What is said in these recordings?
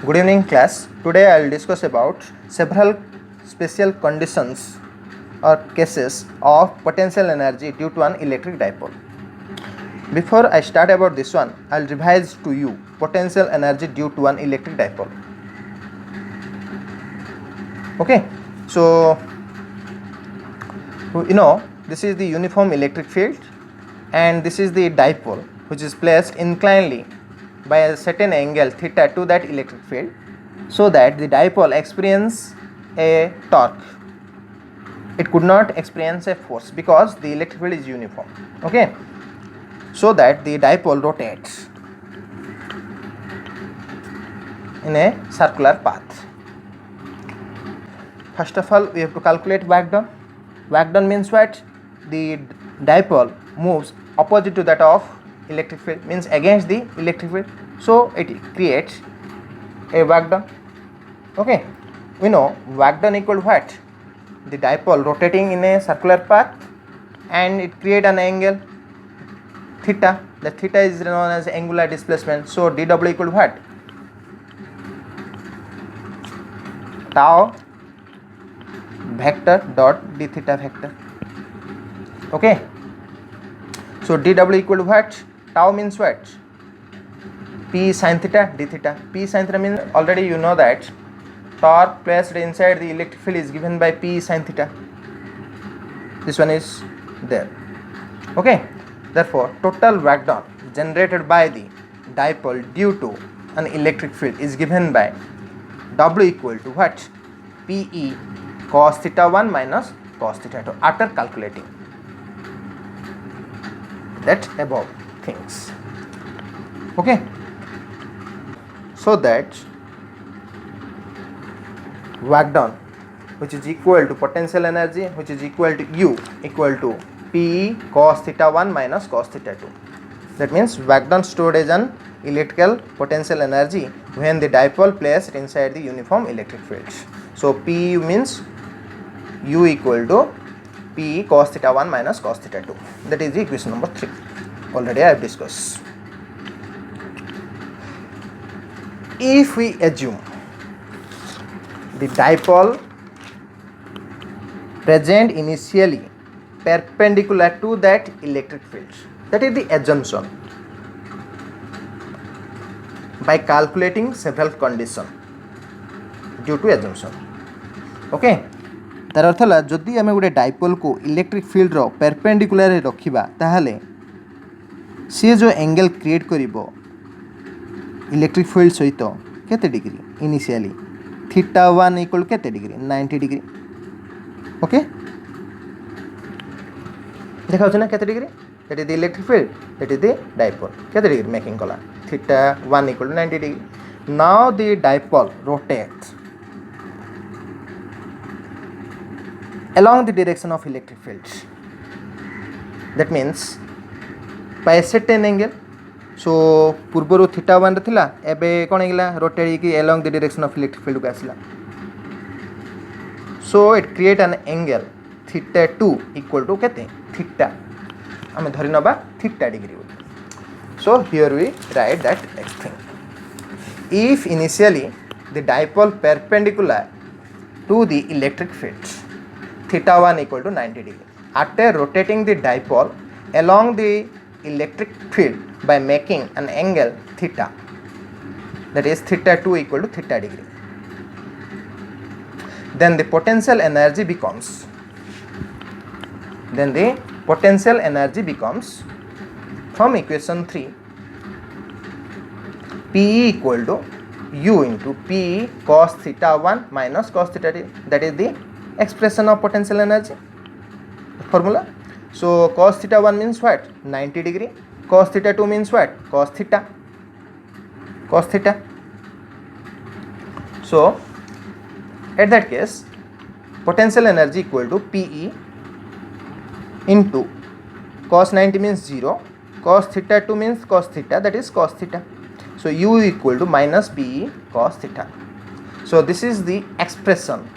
Good evening class. Today I will discuss about several special conditions or cases of potential energy due to an electric dipole. Before I start about this one, I will revise to you potential energy due to an electric dipole. Okay, so this is the uniform electric field and this is the dipole which is placed inclinedly by a certain angle theta to that electric field, so that the dipole experience a torque. It could not experience a force because the electric field is uniform. Okay, so that the dipole rotates in a circular path. First of all, we have to calculate work done. Work done means what? The dipole moves opposite to that of electric field, means against the electric field, so it creates a work done. Okay, we know work done equal what? The dipole rotating in a circular path and it create an angle theta. The theta is known as angular displacement, so dw equal to what? Tau vector dot d theta vector. Okay, so dw equal to what? Tau means what? P sin theta d theta. P sin theta means already you know that torque placed inside the electric field is given by P sin theta. This one is there. Okay, therefore total work done generated by the dipole due to an electric field is given by W equal to what? Pe cos theta 1 minus cos theta 2 after calculating that above things. Okay, so that work done which is equal to potential energy which is equal to U equal to Pe cos theta 1 minus cos theta 2. That means work done stored as an electrical potential energy when the dipole placed inside the uniform electric fields. So Pu means U equal to Pe cos theta 1 minus cos theta 2. That is the equation number 3. Already I have discussed. If we assume the dipole present initially perpendicular to that electric field, that is the assumption, by calculating several conditions due to assumption. Okay, तार अर्थ है जदि आम गोटे dipole को electric field रो perpendicular रखिबा ताहले सी जो angle create करिवो electric field सहित केते डिग्री इनिशियली थीटा 1 इक्वल केते डिग्री 90 डिग्री. ओके, देखा होछ ना केते degree? That is the electric field, that is the dipole. केते डिग्री मेकिंग कला? Theta 1 equal 90 degree. Now the dipole rotates along the direction of electric fields. That means by a certain angle. So पूर्वर theta 1 थिला एबे कोन हेला rotate की along the direction of electric field को आसला. So it create an angle theta 2 equal to केते theta हम धरि नबा theta degree. So here we write that next thing. If initially the dipole perpendicular to the electric field theta 1 equal to 90 degree, after rotating the dipole along the electric field by making an angle theta, that is theta 2 equal to theta degree, then the potential energy becomes from equation 3 Pe equal to U into Pe cos theta 1 minus cos theta 2. That is the expression of potential energy formula. So cos theta 1 means what? 90 degree. Cos theta 2 means what? Cos theta. So at that case potential energy equal to Pe into cos 90 means 0, cos theta 2 means cos theta, that is cos theta. So U equal to minus Pe cos theta. So this is the expression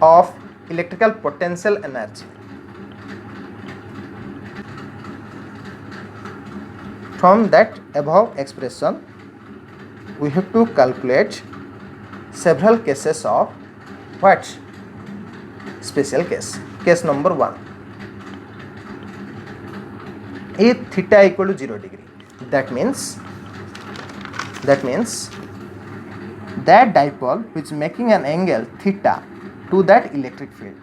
of electrical potential energy. From that above expression we have to calculate several cases of what? Special case. Case number 1. If theta equal to 0 degree, that means that dipole which is making an angle theta to that electric field,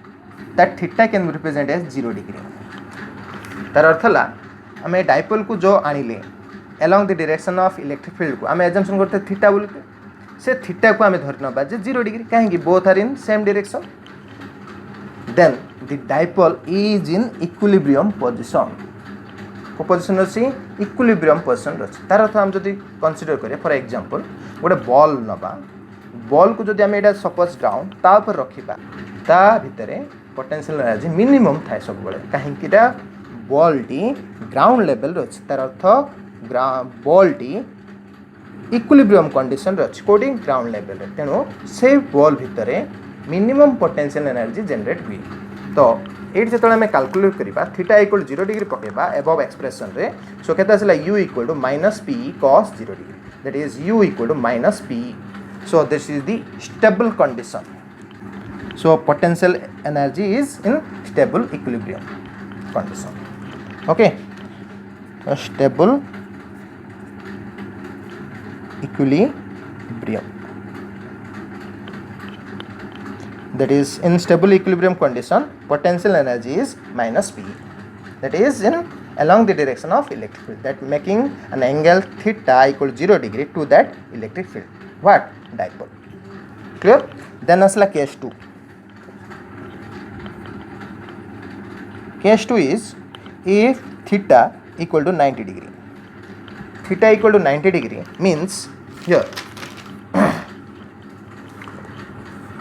that theta can be represented as 0 degree. तार अर्थ है आम dipole को जो आनिले along the direction of electric field को आम assumption करते theta बोल के से थीटा को आम धरि नबा जे 0 डिग्री कहीं both are in same direction then the dipole is in equilibrium position को पोजिशन अच्छी इक्विलिब्रियम पोजिशन अच्छी तार अर्थ आम जदि कंसीडर करिया फॉर एग्जांपल गोटे बॉल नबा बॉल को जदि आम एटा सपोज ग्राउंड ता ऊपर रखिबा ता भितरे पोटेंशियल एनर्जी मिनिमम थाए सब बेले कहीं बॉल टी ग्राउंड लेवल अच्छी तार अर्थ बॉल टी इक्विलिब्रियम कंडीशन अच्छी कोडी ग्राउंड लेवल तेणु से बॉल भितर मिनिमम पोटेंशियल एनर्जी जनरेट हुई तो ये जो आम कैलकुलेट करवा थीटा इक्वल 0 डिग्री पकेबा एबव एक्सप्रेशन रे सो केते आसला u equal to minus P cos 0 degree that is u equal to minus P so this is the stable condition so potential energy is in stable equilibrium condition okay stable equilibrium, that is in stable equilibrium condition potential energy is minus p, that is in along the direction of electric field, that making an angle theta equal 0 degree to that electric field, what? Dipole. Clear? Then asla case 2. Case 2 is if theta equal to 90 degree. Theta equal to 90 degree means here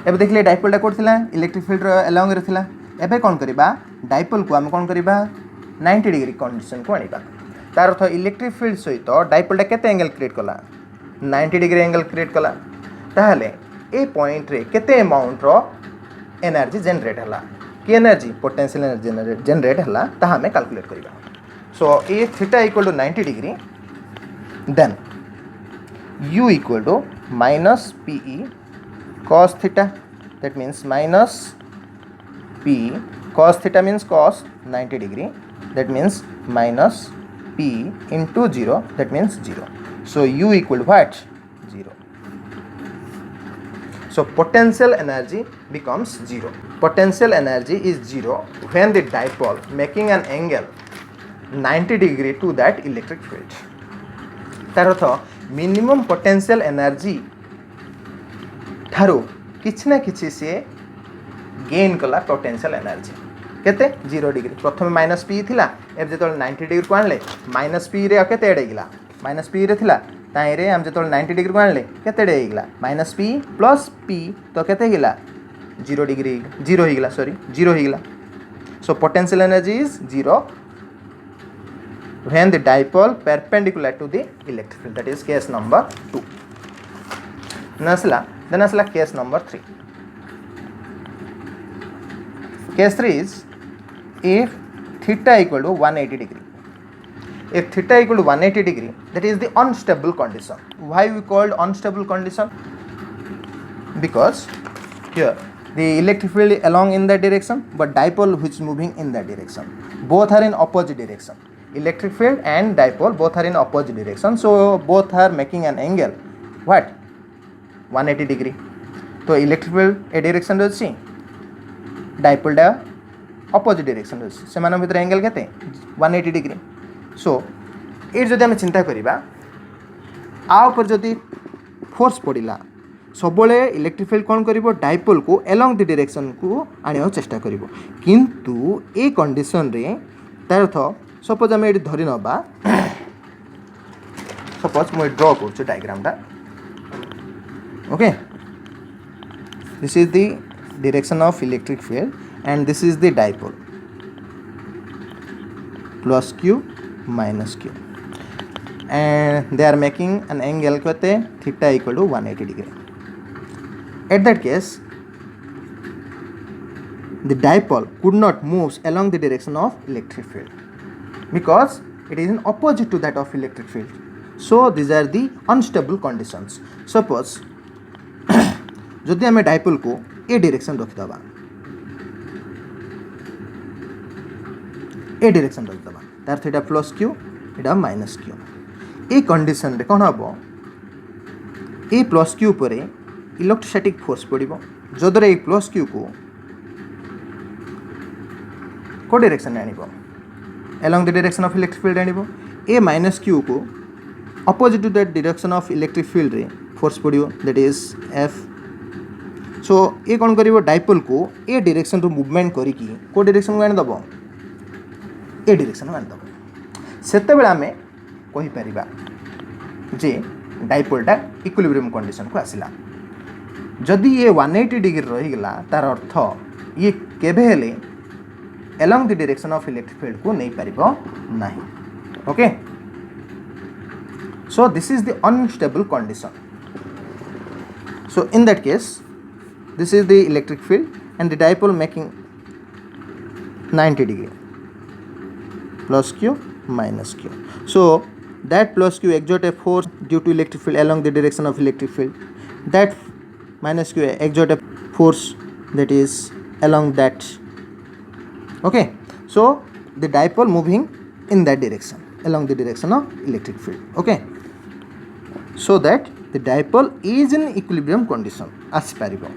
एबे देखले dipole टा code थिला electric field रो along रे थिला एबे कोन करबा dipole को हम कोन करबा 90 डिग्री कंडीशन को आनिबा तार अर्थ इलेक्ट्रिक फील्ड सहित डाइपोल टा केते एंगल क्रिएट कला 90 डिग्री एंगल क्रिएट कला ताहले ए पॉइंट रे केते अमाउंट रो एनर्जी जनरेट हला कि एनर्जी पोटेंशियल एनर्जी जनरेट हला ता हमें कैलकुलेट करबा सो ए theta equal to 90 degree then u equal to minus pe cos theta, that means minus p cos theta means cos 90 degree, that means minus p into 0, that means 0. So u equal to what? 0. So potential energy becomes 0. Potential energy is 0 when the dipole making an angle 90 degree to that electric field. तार अर्थ minimum potential energy ठारू किछि ना किछि से gain कला potential energy केते 0 degree प्रथम minus P थिला एब जेतल 90 डिग्री को आनले माइनस पी रे केते एडेगिला माइनस पी रे थिला ताई रे हम जेतल 90 डिग्री को आनले केते एडेगिला माइनस पी प्लस पी तो केते हिला 0 डिग्री 0 हिगला सॉरी 0 हिगला so potential energy is 0 when the dipole perpendicular to the electric field, that is case number 2. Then asla case number 3. Case 3 is if theta equal to 180 degree. If theta equal to 180 degree, that is the unstable condition. Why we called unstable condition? Because here the electric field along in that direction, but dipole which is moving in that direction. Both are in opposite direction. Electric field and dipole both are in opposite direction, so both are making an angle what 180 degree. तो electric field a direction रे अछि dipole दा opposite direction रे अछि सेमान भितर angle केते 180 degree so ए जदि हम चिंता करिबा आ ऊपर जदि फोर्स पड़िला सबले इलेक्ट्रिक फील्ड कोन करिवो डाइपोल को अलोंग द डायरेक्शन को आनियो चेष्टा करिवो किंतु ए कंडीशन रे तार अर्थ सपोज आम ये धरी नवा सपोज मुझे ड्र कर डायग्राम टा okay this is the direction of electric field and this is the dipole plus Q minus Q and they are making an angle कहते theta equal to 180 degree at that case the dipole could not moves along the direction of electric field because it is in opposite to that of electric field. So these are the unstable conditions. Suppose जदि आम dipole को ए direction रखिदबा ए direction रखिदबा तार theta plus Q एटा minus Q ए condition रे कौन हम ए प्लस क्यू पर इलेक्ट्रोस्टैटिक फोर्स पड़ो जद्वारा ए प्लस क्यू को को डायरेक्शन आनिबो along the direction of electric field आनिबो ए माइनस क्यू को opposite to that direction of electric field रे फोर्स पड़ो that is F. सो ये कौन करिवो डाइपोल को ए डायरेक्शन रो मूवमेंट करिकी को डायरेक्शन को आनि दबो ए डायरेक्शन को आनि दबो सेते बेला हमें कहि परिबा जे डाइपोलटा इक्विलिब्रियम कंडीशन को आसिला जदि ये 180 डिग्री रही गला तार अर्थ ये केबे हेले along the direction of electric field को नहीं परिबो नहीं. Okay, so this is the unstable condition. So in that case this is the electric field and the dipole making 90 degree plus q minus q. So that plus q exert a force due to electric field along the direction of electric field, that minus q exert a force that is along that. Okay, so the dipole moving in that direction along the direction of electric field. Okay, so that the dipole is in equilibrium condition आसी पारिबो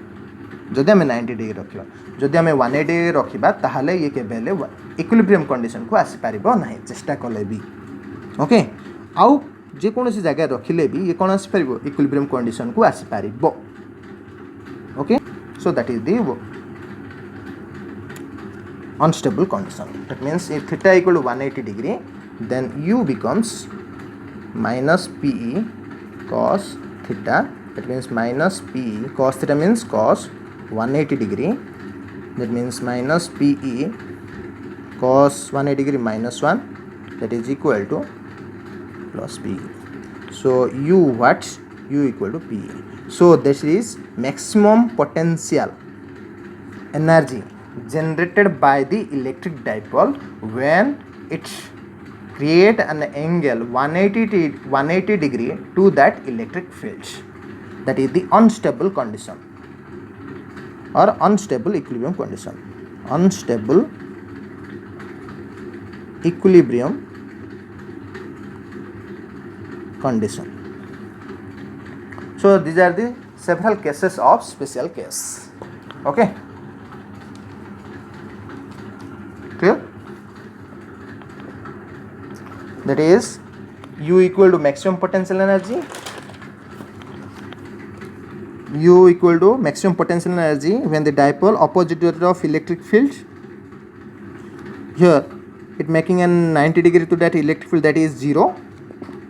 जदि आम 90 degree रखिबा जदि आम 180 degree रखिबा ताहले ये केबेले equilibrium condition को आसी पारिबो नाही चेष्टा कले भी. ओके, आउ जे कोनोसी जगह रखिले भी ये कोन आसी पारिबो इक्विलिब्रियम कंडीशन को आसी पारिबो. Okay, so that is the unstable condition. That means if theta equal to 180 degree then u becomes minus PE cos theta. That means minus PE cos theta means cos 180 degree. That means minus PE cos 180 degree minus 1, that is equal to plus PE. So u what? U equal to PE. So this is maximum potential energy generated by the electric dipole when it create an angle 180 degree to that electric field. That is the unstable condition or unstable equilibrium condition. Unstable equilibrium condition. So these are the several cases of special case. Okay, clear? That is u equal to maximum potential energy. U equal to maximum potential energy when the dipole opposite of electric field. Here it making an 90 degree to that electric field, that is 0.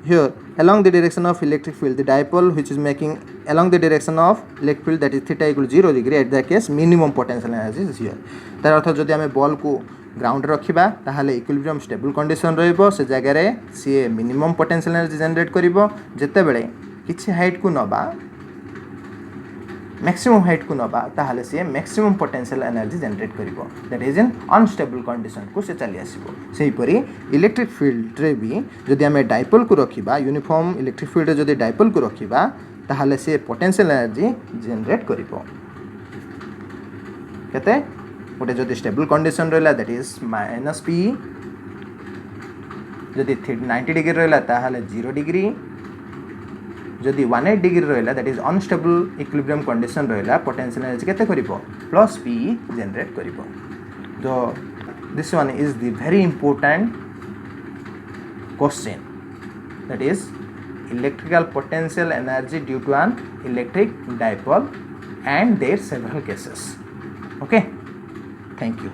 Here along the direction of electric field the dipole which is making along the direction of electric field, that is theta equal to 0 degree. At that case minimum potential energy is here. तार अर्थ जदि आम ball को ground रखिबा ताहले equilibrium stable condition रहइबो से जगह रे सी minimum potential energy generate करिवो जते बेले किछि हाइट को नबा मैक्सिमम हाइट को नबा ताहले सी मैक्सिमम पोटेंशियल एनर्जी जनरेट करिवो. That is in unstable condition को से चली आसीबो. सेही परी इलेक्ट्रिक फील्ड रे भी जदि आम डाइपोल को रखिबा यूनिफॉर्म इलेक्ट्रिक फील्ड रे जदि डाइपोल को रखिबा ताहले सी पोटेंशियल एनर्जी जनरेट करिवो केते गोटे जदि स्टेबल कंडीशन रहला दैट इज माइनस पी, जदि 90 डिग्री रहला ताहले 0 डिग्री, जदि 180 डिग्री रहला that is unstable equilibrium condition रहला पोटेंशियल एनर्जी केते करिवो प्लस पी जनरेट करिवो. तो this one is the very important question, that is electrical potential energy due to an electric dipole and their several cases. Okay, thank you.